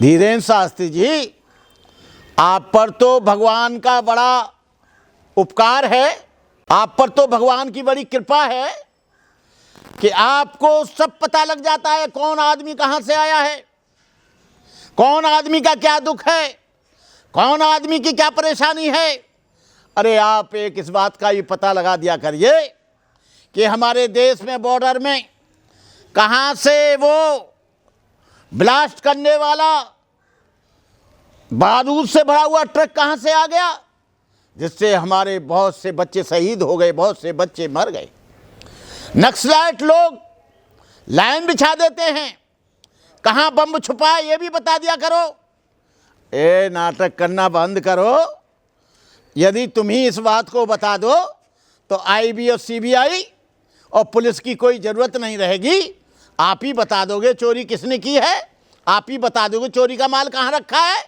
धीरेन्द्र शास्त्री जी, आप पर तो भगवान का बड़ा उपकार है, आप पर तो भगवान की बड़ी कृपा है कि आपको सब पता लग जाता है कौन आदमी कहाँ से आया है, कौन आदमी का क्या दुख है, कौन आदमी की क्या परेशानी है। अरे आप एक इस बात का भी पता लगा दिया करिए कि हमारे देश में बॉर्डर में कहाँ से वो ब्लास्ट करने वाला बारूद से भरा हुआ ट्रक कहाँ से आ गया, जिससे हमारे बहुत से बच्चे शहीद हो गए, बहुत से बच्चे मर गए। नक्सलाइट लोग लाइन बिछा देते हैं, कहाँ बम छुपा है ये भी बता दिया करो। ए नाटक करना बंद करो। यदि तुम ही इस बात को बता दो तो आईबी और सीबीआई और पुलिस की कोई ज़रूरत नहीं रहेगी। आप ही बता दोगे चोरी किसने की है, आप ही बता दोगे चोरी का माल कहाँ रखा है।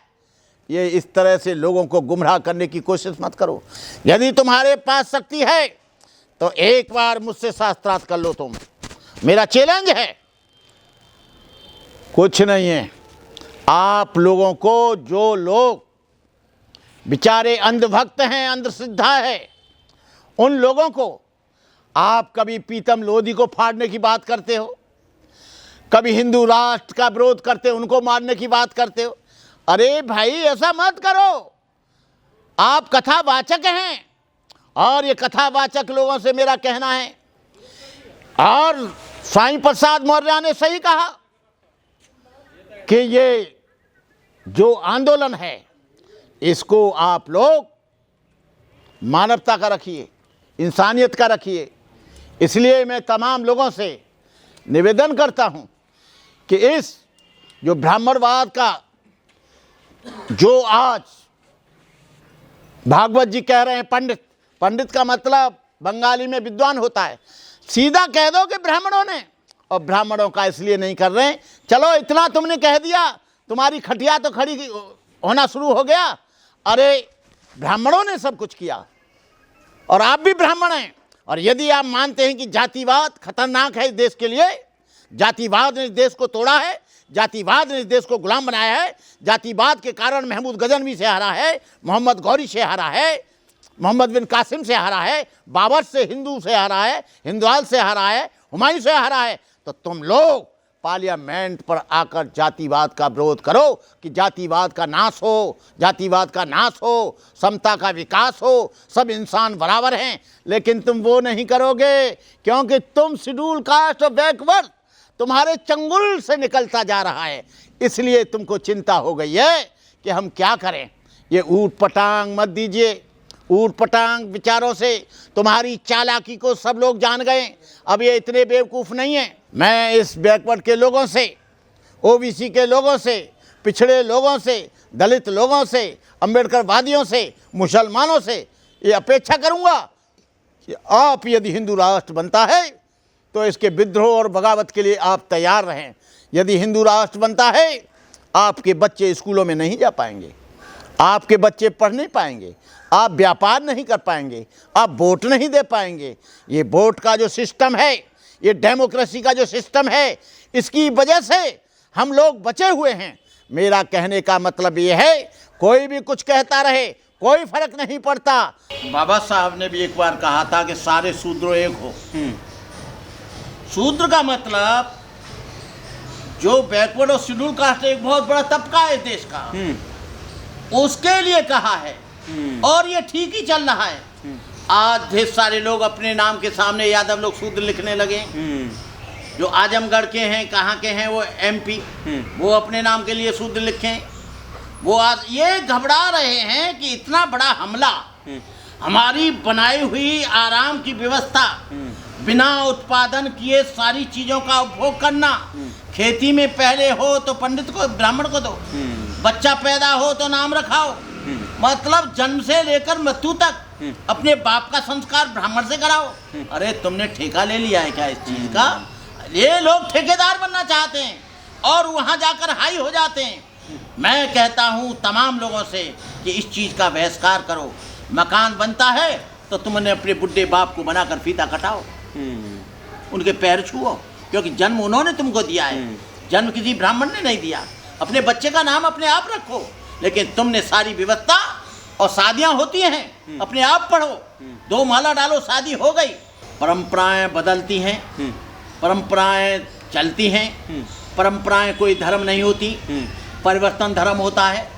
ये इस तरह से लोगों को गुमराह करने की कोशिश मत करो। यदि तुम्हारे पास शक्ति है तो एक बार मुझसे शास्त्रार्थ कर लो। तुम, मेरा चैलेंज है। कुछ नहीं है। आप लोगों को, जो लोग बेचारे अंधभक्त हैं, अंधश्रद्धा है, उन लोगों को आप कभी पीतम लोधी को फाड़ने की बात करते हो, कभी हिंदू राष्ट्र का विरोध करते हो, उनको मारने की बात करते हो। अरे भाई ऐसा मत करो। आप कथावाचक हैं और ये कथावाचक लोगों से मेरा कहना है, और स्वामी प्रसाद मौर्य ने सही कहा कि ये जो आंदोलन है इसको आप लोग मानवता का रखिए, इंसानियत का रखिए। इसलिए मैं तमाम लोगों से निवेदन करता हूं कि इस जो ब्राह्मणवाद का, जो आज भागवत जी कह रहे हैं, पंडित, पंडित का मतलब बंगाली में विद्वान होता है, सीधा कह दो कि ब्राह्मणों ने, और ब्राह्मणों का इसलिए नहीं कर रहे हैं। चलो इतना तुमने कह दिया, तुम्हारी खटिया तो खड़ी होना शुरू हो गया। अरे ब्राह्मणों ने सब कुछ किया और आप भी ब्राह्मण हैं। और यदि आप मानते हैं कि जातिवाद खतरनाक है इस देश के लिए, जातिवाद ने इस देश को तोड़ा है, जातिवाद ने इस देश को गुलाम बनाया है, जातिवाद के कारण महमूद गजनवी से हारा है, मोहम्मद गौरी से हारा है, मोहम्मद बिन कासिम से हारा है, बाबर से, हिंदू से हारा है, हिंदुआल से हारा है, हुमायूं से हारा है, तो तुम लोग पार्लियामेंट पर आकर जातिवाद का विरोध करो कि जातिवाद का नाश हो, जातिवाद का नाश हो, समता का विकास हो, सब इंसान बराबर हैं। लेकिन तुम वो नहीं करोगे क्योंकि तुम शेड्यूल कास्ट और बैकवर्ड तुम्हारे चंगुल से निकलता जा रहा है। इसलिए तुमको चिंता हो गई है कि हम क्या करें। ये ऊट पटांग मत दीजिए। ऊट पटांग विचारों से तुम्हारी चालाकी को सब लोग जान गए। अब ये इतने बेवकूफ़ नहीं हैं। मैं इस बैकवर्ड के लोगों से, ओबीसी के लोगों से, पिछड़े लोगों से, दलित लोगों से, अम्बेडकरवादियों से, मुसलमानों से ये अपेक्षा करूँगा कि आप यदि हिंदू राष्ट्र बनता है तो इसके विद्रोह और बगावत के लिए आप तैयार रहें। यदि हिंदू राष्ट्र बनता है, आपके बच्चे स्कूलों में नहीं जा पाएंगे, आपके बच्चे पढ़ नहीं पाएंगे, आप व्यापार नहीं कर पाएंगे, आप वोट नहीं दे पाएंगे। ये वोट का जो सिस्टम है, ये डेमोक्रेसी का जो सिस्टम है, इसकी वजह से हम लोग बचे हुए हैं। मेरा कहने का मतलब ये है, कोई भी कुछ कहता रहे, कोई फर्क नहीं पड़ता। बाबा साहब ने भी एक बार कहा था कि सारे शूद्र एक हो। शूद्र का मतलब जो बैकवर्ड और शेड्यूल कास्ट एक बहुत बड़ा तबका है देश का, उसके लिए कहा है। और ये ठीक ही चल रहा है। आज ढेर सारे लोग अपने नाम के सामने यादव लोग शूद्र लिखने लगे। जो आजमगढ़ के हैं, कहाँ के हैं, वो एमपी, वो अपने नाम के लिए शूद्र लिखें। वो आज ये घबरा रहे हैं कि इतना बड़ा हमला, हमारी बनाई हुई आराम की व्यवस्था, बिना उत्पादन किए सारी चीज़ों का उपभोग करना। खेती में पहले हो तो पंडित को, ब्राह्मण को दो, बच्चा पैदा हो तो नाम रखाओ, मतलब जन्म से लेकर मृत्यु तक अपने बाप का संस्कार ब्राह्मण से कराओ। अरे तुमने ठेका ले लिया है क्या इस चीज़ का? ये लोग ठेकेदार बनना चाहते हैं और वहाँ जाकर हाई हो जाते हैं। मैं कहता हूँ तमाम लोगों से कि इस चीज़ का बहिष्कार करो। मकान बनता है तो तुमने अपने बुढ़े बाप को बनाकर फीता कटाओ, उनके पैर छुओ, क्योंकि जन्म उन्होंने तुमको दिया है, जन्म किसी ब्राह्मण ने नहीं दिया। अपने बच्चे का नाम अपने आप रखो, लेकिन तुमने सारी व्यवस्था, और शादियां होती हैं अपने आप पढ़ो, 2 माला डालो, शादी हो गई। परंपराएं बदलती हैं, परंपराएं चलती हैं, परंपराएं कोई धर्म नहीं होती, परिवर्तन धर्म होता है,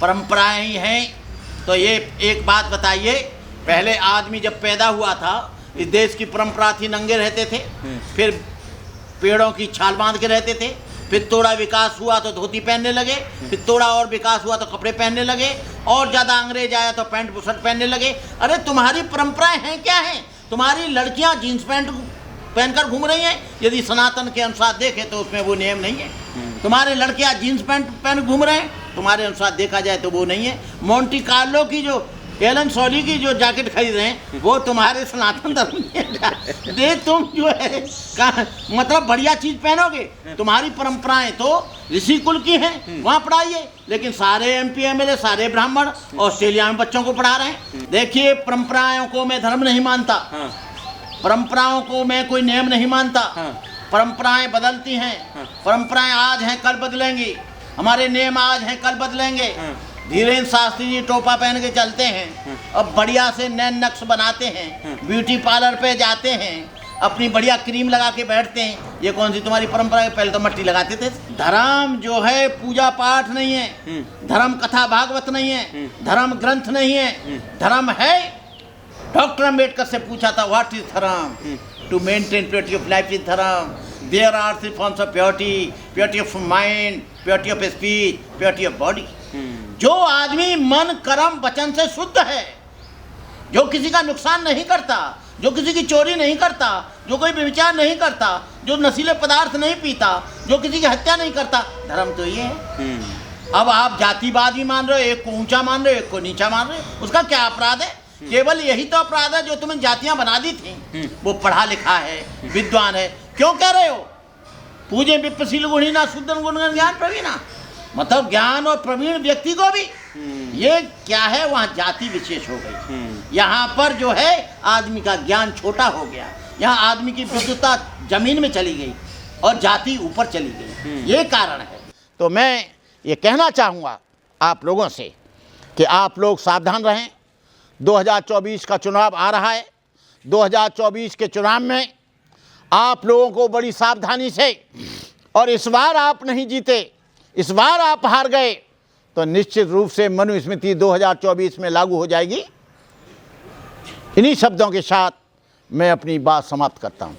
परंपराएं ही हैं। तो ये एक बात बताइए, पहले आदमी जब पैदा हुआ था, इस देश की परंपरा थी नंगे रहते थे, फिर पेड़ों की छाल बांध के रहते थे, फिर थोड़ा विकास हुआ तो धोती पहनने लगे, फिर थोड़ा और विकास हुआ तो कपड़े पहनने लगे, और ज़्यादा अंग्रेज आया तो पैंट शर्ट पहनने लगे। अरे तुम्हारी परंपराएं हैं क्या हैं? तुम्हारी लड़कियां जीन्स पैंट पहनकर घूम रही हैं, यदि सनातन के अनुसार देखें तो उसमें वो नियम नहीं है। तुम्हारे लड़के आज जीन्स पैंट पहन घूम रहे हैं, तुम्हारे अनुसार देखा जाए तो वो नहीं है। मोंटी कार्लो की जो एलन सोली की जो जैकेट खरीद रहे हैं वो तुम्हारे सनातन धर्म में दे, तुम जो है मतलब बढ़िया चीज़ पहनोगे। तुम्हारी परंपराएं तो ऋषि कुल की हैं, वहाँ पढ़ाइए, लेकिन सारे MP MLA सारे ब्राह्मण ऑस्ट्रेलिया में बच्चों को पढ़ा रहे हैं। देखिए, परंपराओं को मैं धर्म नहीं मानता, परंपराओं को मैं कोई नियम नहीं मानता, परंपराएं बदलती हैं, परंपराएं आज हैं कल बदलेंगी, हमारे नियम आज हैं कल बदलेंगे। धीरेन्द्र शास्त्री जी टोपा पहन के चलते हैं, अब बढ़िया से नैन नक्श बनाते हैं, ब्यूटी पार्लर पे जाते हैं, अपनी बढ़िया क्रीम लगा के बैठते हैं। ये कौन सी तुम्हारी परंपरा है? पहले तो मट्टी लगाते थे। धर्म जो है पूजा पाठ नहीं है, धर्म कथा भागवत नहीं है, धर्म ग्रंथ नहीं है, धर्म है। डॉक्टर अम्बेडकर से पूछा था, what is dharma? To maintain purity of life is dharma. There are 3 forms of purity, purity of mind, purity of speech, purity of body. जो आदमी मन कर्म वचन से शुद्ध है, जो किसी का नुकसान नहीं करता, जो किसी की चोरी नहीं करता, जो कोई व्यभिचार नहीं करता, जो नशीले पदार्थ नहीं पीता, जो किसी की हत्या नहीं करता, धर्म तो ये है। अब आप जातिवाद भी मान रहे हो, एक को ऊंचा मान रहे हो, एक को नीचा मान रहे हो, उसका क्या अपराध है? केवल यही तो अपराध है जो तुम्हें जातियां बना दी थी। वो पढ़ा लिखा है, विद्वान है, क्यों कह रहे हो पूजे विप्रशील गुणीना शुद्धन गुणगण ज्ञान प्रवीणा? मतलब ज्ञान और प्रवीण व्यक्ति को भी ये क्या है, वहाँ जाति विशेष हो गई। यहाँ पर जो है आदमी का ज्ञान छोटा हो गया, यहाँ आदमी की विद्वता जमीन में चली गई और जाति ऊपर चली गई, ये कारण है। तो मैं ये कहना चाहूँगा आप लोगों से कि आप लोग सावधान रहें। 2024 का चुनाव आ रहा है, 2024 के चुनाव में आप लोगों को बड़ी सावधानी से, और इस बार आप नहीं जीते, इस बार आप हार गए, तो निश्चित रूप से मनुस्मृति 2024 में लागू हो जाएगी। इन्हीं शब्दों के साथ मैं अपनी बात समाप्त करता हूँ।